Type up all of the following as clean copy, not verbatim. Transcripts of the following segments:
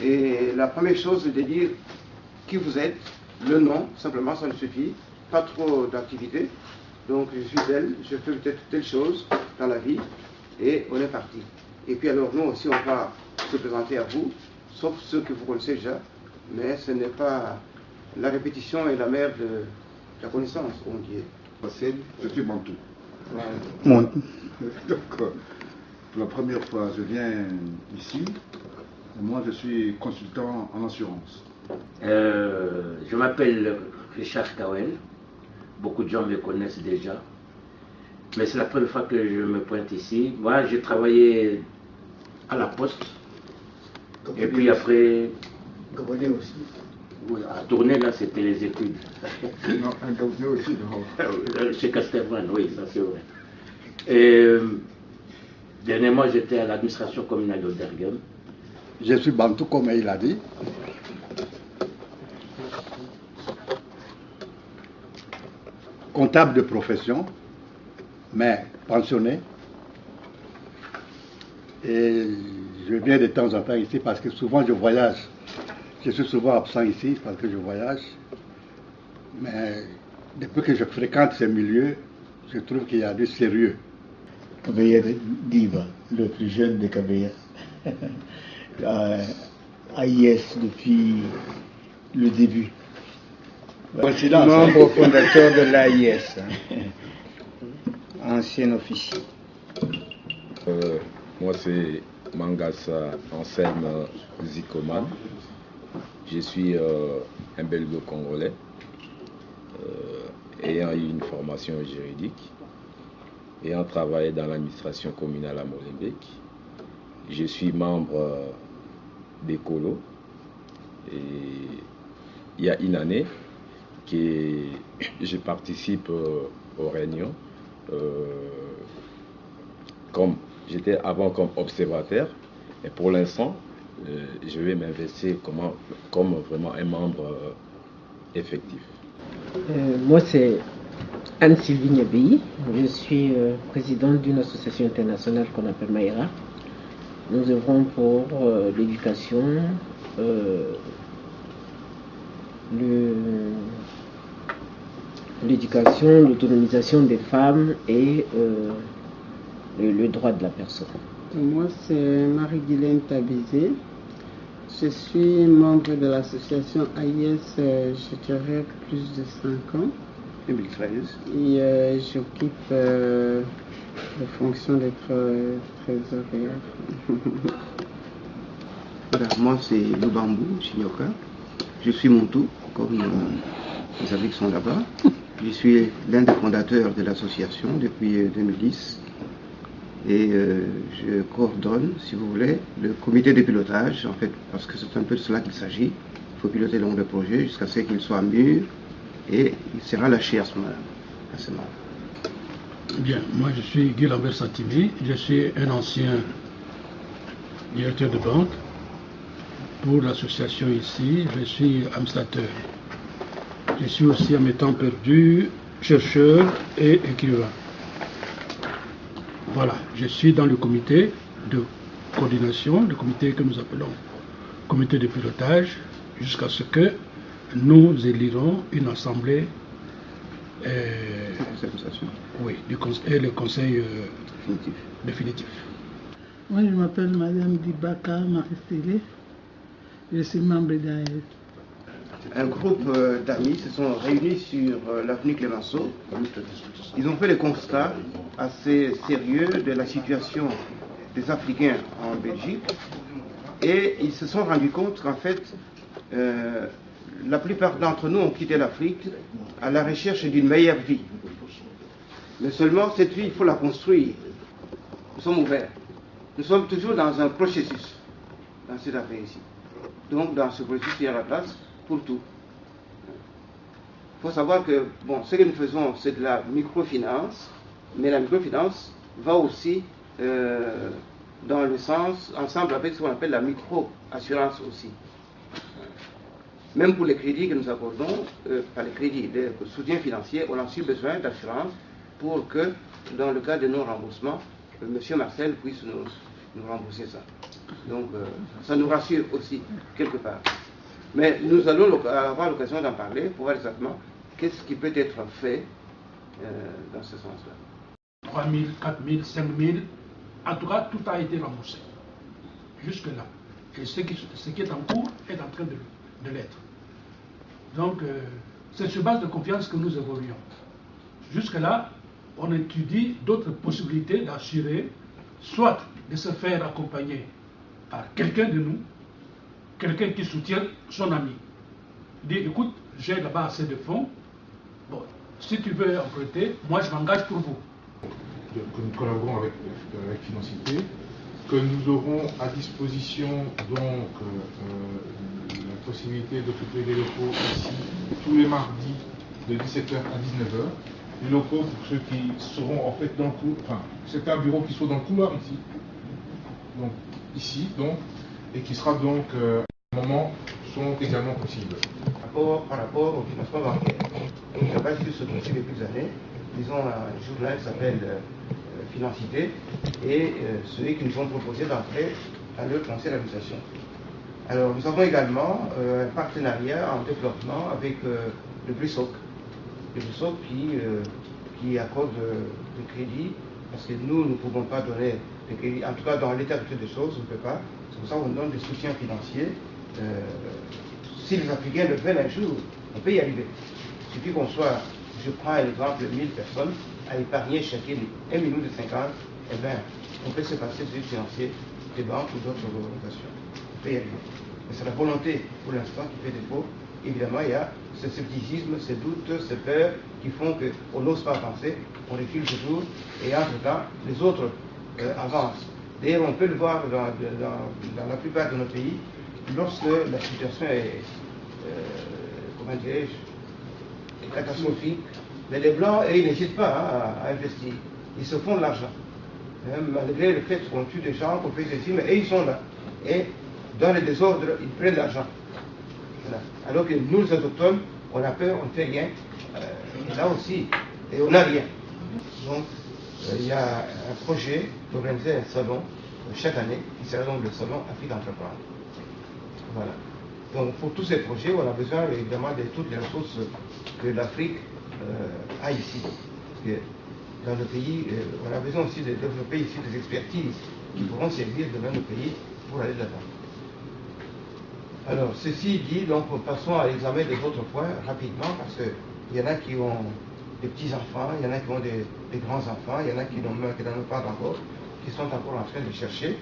Et la première chose, c'est de dire qui vous êtes, le nom, simplement, ça ne suffit. Pas trop d'activité. Donc, je suis tel, je fais peut-être telle chose dans la vie, et on est parti. Et puis alors, nous aussi, on va se présenter à vous, sauf ceux que vous connaissez déjà, mais ce n'est pas la répétition est la mère de la connaissance, on dit. Je suis Mantou. Voilà. Donc, pour la première fois, je viens ici. Moi, je suis consultant en assurance. Je m'appelle Richard Kawel. Beaucoup de gens me connaissent déjà. Mais c'est la première fois que je me pointe ici. Moi, j'ai travaillé à la Poste. Et puis après... Gabonais aussi. Oui, à tourner, là, c'était les études. Non, un Gabonais aussi, non. Chez Castelman, oui, ça c'est vrai. Et dernièrement, j'étais à l'administration communale d'Oderghem. Je suis Bantou, comme il a dit. Comptable de profession, mais pensionné. Et je viens de temps en temps ici parce que souvent je voyage. Je suis souvent absent ici parce que je voyage. Mais depuis que je fréquente ces milieux, je trouve qu'il y a du sérieux. Kabea Diva, le plus jeune de Kabea. AIS depuis le début. Membre fondateur de l'AIS, ancien officier. Moi c'est Mangassa Anselme Zikoman. Je suis un belgo-congolais ayant eu une formation juridique, ayant travaillé dans l'administration communale à Molenbeek. Je suis membre des Colos et il y a une année que je participe aux réunions comme j'étais avant comme observateur et pour l'instant je vais m'investir comme vraiment un membre effectif. Moi c'est Anne-Sylvie Niabi, je suis présidente d'une association internationale qu'on appelle Maïra. Nous œuvrons pour l'éducation, l'autonomisation des femmes et le droit de la personne. Moi, c'est Marie-Guylaine Tabizé. Je suis membre de l'association AIS, je dirais, plus de 5 ans. 2013. Et j'occupe la fonction d'être trésorière. Voilà, moi c'est Lubambu Chinyoka. Je suis Montou, comme les amis qui sont là-bas. Je suis l'un des fondateurs de l'association depuis 2010. Et je coordonne, si vous voulez, le comité de pilotage, en fait, parce que c'est un peu de cela qu'il s'agit. Il faut piloter le long de projet jusqu'à ce qu'il soit mûr et il sera lâché à ce moment-là. Bien, moi je suis Guy Lambert Satimi, je suis un ancien directeur de banque. Pour l'association ici, je suis administrateur. Je suis aussi, à mes temps perdus, chercheur et écrivain. Voilà, je suis dans le comité de coordination, le comité que nous appelons comité de pilotage, jusqu'à ce que nous élirons une assemblée oui, et le conseil définitif. Moi, je m'appelle Madame Dibaka Maristélé. Je suis membre d'AIS. Un groupe d'amis se sont réunis sur l'avenue Clémenceau. Ils ont fait le constat assez sérieux de la situation des Africains en Belgique et ils se sont rendus compte qu'en fait, la plupart d'entre nous ont quitté l'Afrique à la recherche d'une meilleure vie. Mais seulement cette vie, il faut la construire. Nous sommes ouverts. Nous sommes toujours dans un processus dans cette affaire ici. Donc dans ce processus, il y a la place pour tout. Il faut savoir que bon, ce que nous faisons, c'est de la microfinance, mais la microfinance va aussi dans le sens, ensemble avec ce qu'on appelle la micro-assurance aussi. Même pour les crédits que nous accordons, pas les crédits, le soutien financier, on a aussi besoin d'assurance pour que, dans le cas de nos remboursements, M. Marcel puisse nous rembourser ça. Donc ça nous rassure aussi, quelque part. Mais nous allons avoir l'occasion d'en parler pour voir exactement qu'est-ce qui peut être fait dans ce sens-là. 3 000, 4 000, 5 000, en tout cas, tout a été remboursé. Jusque-là. Et ce qui est en cours est en train de l'être. Donc, c'est sur base de confiance que nous évoluons. Jusque-là, on étudie d'autres possibilités d'assurer, soit de se faire accompagner par quelqu'un de nous, quelqu'un qui soutient son ami. Il dit, écoute, j'ai là-bas assez de fonds, bon, si tu veux emprunter, moi je m'engage pour vous. Que nous collaborons avec Financité, que nous aurons à disposition donc la possibilité d'occuper les locaux ici tous les mardis de 17h à 19h. Les locaux pour ceux qui seront en fait dans le couloir, enfin c'est un bureau qui soit dans le couloir ici, donc ici donc, et qui sera donc à un moment sont également possibles. Par rapport au financement bancaire, donc je travaille sur ce dossier depuis des années. Ils ont un journal qui s'appelle Financité et celui qui nous ont proposé d'entrer à leur conseil d'administration. Alors nous avons également un partenariat en développement avec le BRISOC. Le BRISOC qui accorde des crédits, parce que nous ne pouvons pas donner des crédits, en tout cas dans l'état actuel des choses, on ne peut pas. C'est pour ça qu'on donne des soutiens financiers. Si les Africains le veulent un jour, on peut y arriver. Il suffit qu'on soit, je prends un exemple, 1000 personnes à épargner chacune 1,50 million, eh bien, on peut se passer du financier des banques ou d'autres organisations. On peut y arriver. Mais c'est la volonté, pour l'instant, qui fait défaut. Évidemment, il y a ce scepticisme, ces doutes, ces peurs qui font qu'on n'ose pas avancer, on recule toujours, et entre-temps, les autres avancent. D'ailleurs, on peut le voir dans la plupart de nos pays, lorsque la situation est, comment dirais-je, catastrophique, mais les Blancs, ils n'hésitent pas à investir. Ils se font de l'argent. Malgré le fait qu'on tue des gens, qu'on fait ceci, mais ils sont là. Et dans le désordre, ils prennent l'argent. Voilà. Alors que nous, les autochtones, on a peur, on ne fait rien. Et là aussi, et on n'a rien. Donc, il y a un projet d'organiser un salon chaque année, qui sera donc le salon Afrique Entreprendre. Voilà. Donc, pour tous ces projets, on a besoin évidemment de toutes les ressources que l'Afrique a ici. Parce que dans le pays, on a besoin aussi de développer ici des expertises qui pourront servir demain nos pays pour aller de l'avant. Alors, ceci dit, donc passons à l'examen des autres points rapidement, parce qu'il y en a qui ont des petits-enfants, il y en a qui ont des grands-enfants, il y en a qui n'en ont pas encore, qui sont encore en train de chercher.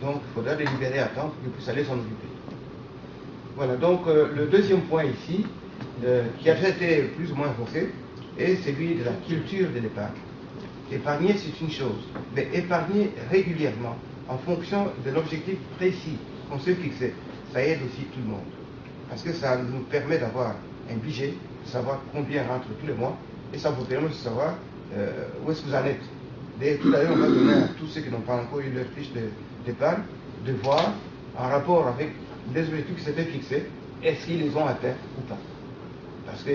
Donc, il faudra les libérer à temps pour qu'ils puissent aller s'en occuper. Voilà, donc le deuxième point ici, qui a déjà été plus ou moins évoqué, est celui de la culture de l'épargne. Épargner, c'est une chose, mais épargner régulièrement, en fonction de l'objectif précis qu'on s'est fixé, ça aide aussi tout le monde. Parce que ça nous permet d'avoir un budget, de savoir combien rentre tous les mois, et ça vous permet de savoir où est-ce que vous en êtes. Tout à l'heure, on va donner à tous ceux qui n'ont pas encore eu leur fiche d'épargne, de voir, en rapport avec les objectifs qui s'étaient fixés, est-ce qu'ils les ont atteints ou pas. Parce que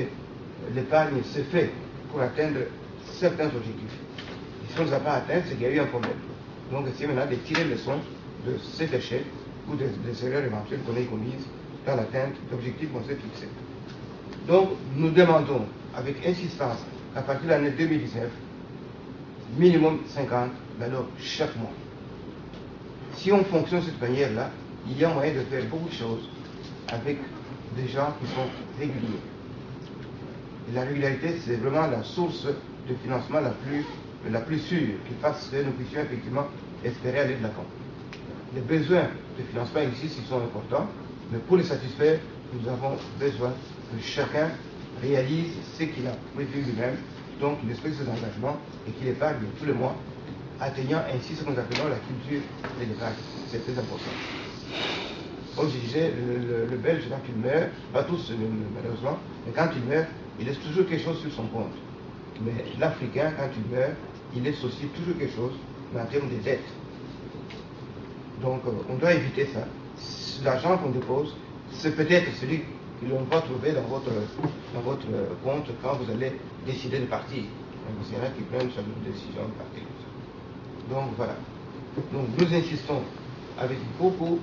l'épargne se fait pour atteindre certains objectifs. Et si on ne les a pas atteints, c'est qu'il y a eu un problème. Donc, c'est maintenant de tirer leçon de cet échec ou des erreurs éventuelles qu'on ait commises dans l'atteinte d'objectifs qu'on s'est fixés. Donc, nous demandons avec insistance, à partir de l'année 2019, minimum 50 valeurs chaque mois. Si on fonctionne de cette manière-là, il y a moyen de faire beaucoup de choses avec des gens qui sont réguliers. Et la régularité, c'est vraiment la source de financement la plus sûre qui fasse que nous puissions effectivement espérer aller de l'avant. Les besoins de financement ici, ils sont importants, mais pour les satisfaire, nous avons besoin que chacun réalise ce qu'il a prévu lui-même, donc il respecte ses engagements et qu'il épargne tous les mois, atteignant ainsi ce que nous appelons la culture de l'épargne. C'est très important. Comme je disais, le Belge, quand il meurt, pas tous malheureusement, mais quand il meurt, il laisse toujours quelque chose sur son compte. Mais l'Africain, quand il meurt, il laisse aussi toujours quelque chose, mais en termes de dettes. Donc on doit éviter ça. L'argent qu'on dépose, c'est peut-être celui que l'on va trouver dans votre compte quand vous allez décider de partir. Donc c'est là qui prennent une décision de partir. Donc voilà. Donc nous insistons avec beaucoup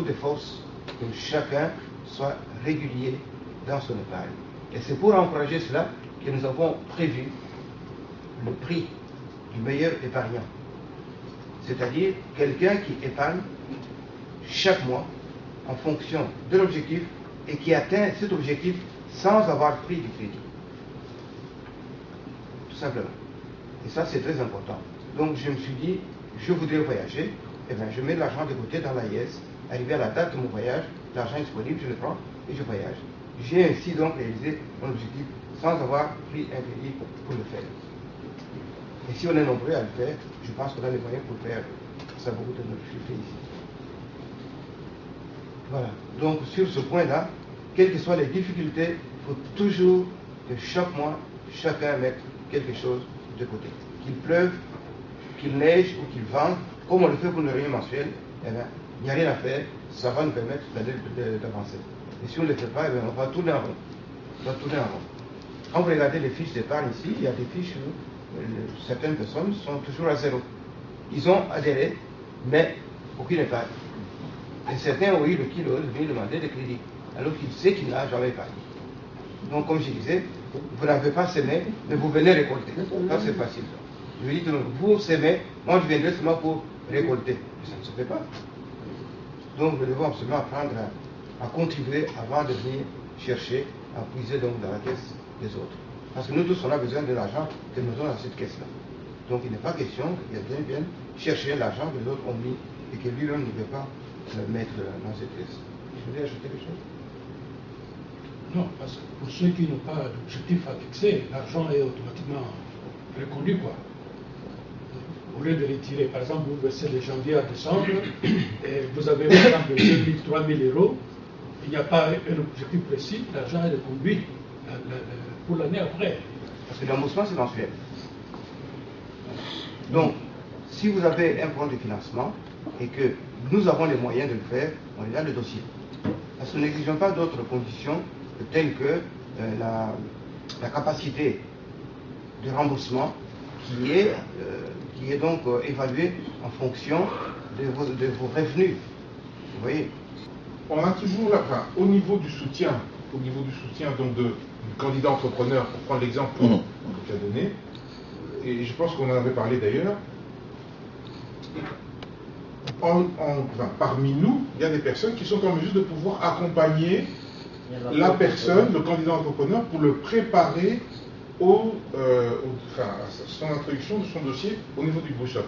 de force, que chacun soit régulier dans son épargne. Et c'est pour encourager cela que nous avons prévu le prix du meilleur épargnant. C'est-à-dire quelqu'un qui épargne chaque mois en fonction de l'objectif et qui atteint cet objectif sans avoir pris du crédit. Tout simplement. Et ça, c'est très important. Donc, je me suis dit, je voudrais voyager, et bien, je mets de l'argent de côté dans l'AIS. Arrivé à la date de mon voyage, l'argent est disponible, je le prends et je voyage. J'ai ainsi donc réalisé mon objectif sans avoir pris un crédit pour le faire. Et si on est nombreux à le faire, je pense qu'on a les moyens pour faire ça beaucoup de notre chiffre ici. Voilà. Donc, sur ce point-là, quelles que soient les difficultés, il faut toujours que chaque mois, chacun mette quelque chose de côté. Qu'il pleuve, qu'il neige ou qu'il vente, comme on le fait pour une réunion mensuelle, eh bien, il n'y a rien à faire, ça va nous permettre d'avancer. Et si on ne le fait pas, eh bien, on va tourner en rond. On va tourner en rond. Quand vous regardez les fiches d'épargne ici, il y a des fiches où certaines personnes sont toujours à zéro. Ils ont adhéré, mais aucune épargne. Et certains ont eu le kilo de venir demander des crédits, alors qu'ils savent qu'ils n'ont jamais épargné. Donc, comme je disais, vous n'avez pas semé, mais vous venez récolter. Ça, c'est facile. Je dis, vous semez, moi je viendrai seulement pour récolter. Ça ne se fait pas. Donc, nous devons absolument apprendre à contribuer avant de venir chercher, à puiser donc dans la caisse des autres. Parce que nous tous, on a besoin de l'argent que nous avons dans cette caisse-là. Donc, il n'est pas question que quelqu'un vienne chercher l'argent que les autres ont mis et que lui-même ne veut pas le mettre dans cette caisse. Je voulais ajouter quelque chose? Non, parce que pour ceux qui n'ont pas d'objectif à fixer, l'argent est automatiquement reconnu, quoi. Au lieu de retirer, par exemple, vous versez de janvier à décembre, et vous avez par exemple 2 000, 3 000 euros, il n'y a pas un objectif précis, l'argent est reconduit pour l'année après. Parce que le remboursement, c'est mensuel. Donc, si vous avez un plan de financement et que nous avons les moyens de le faire, on est dans le dossier. Parce que nous n'exigeons pas d'autres conditions telles que la capacité de remboursement qui est donc évaluée en fonction de vos revenus. Vous voyez? On a toujours, enfin, au niveau du soutien donc du candidat entrepreneur, pour prendre l'exemple que tu as donné, et je pense qu'on en avait parlé d'ailleurs, parmi nous, il y a des personnes qui sont en mesure de pouvoir accompagner la personne, le candidat entrepreneur, pour le préparer à son introduction de son dossier au niveau du BOSOC.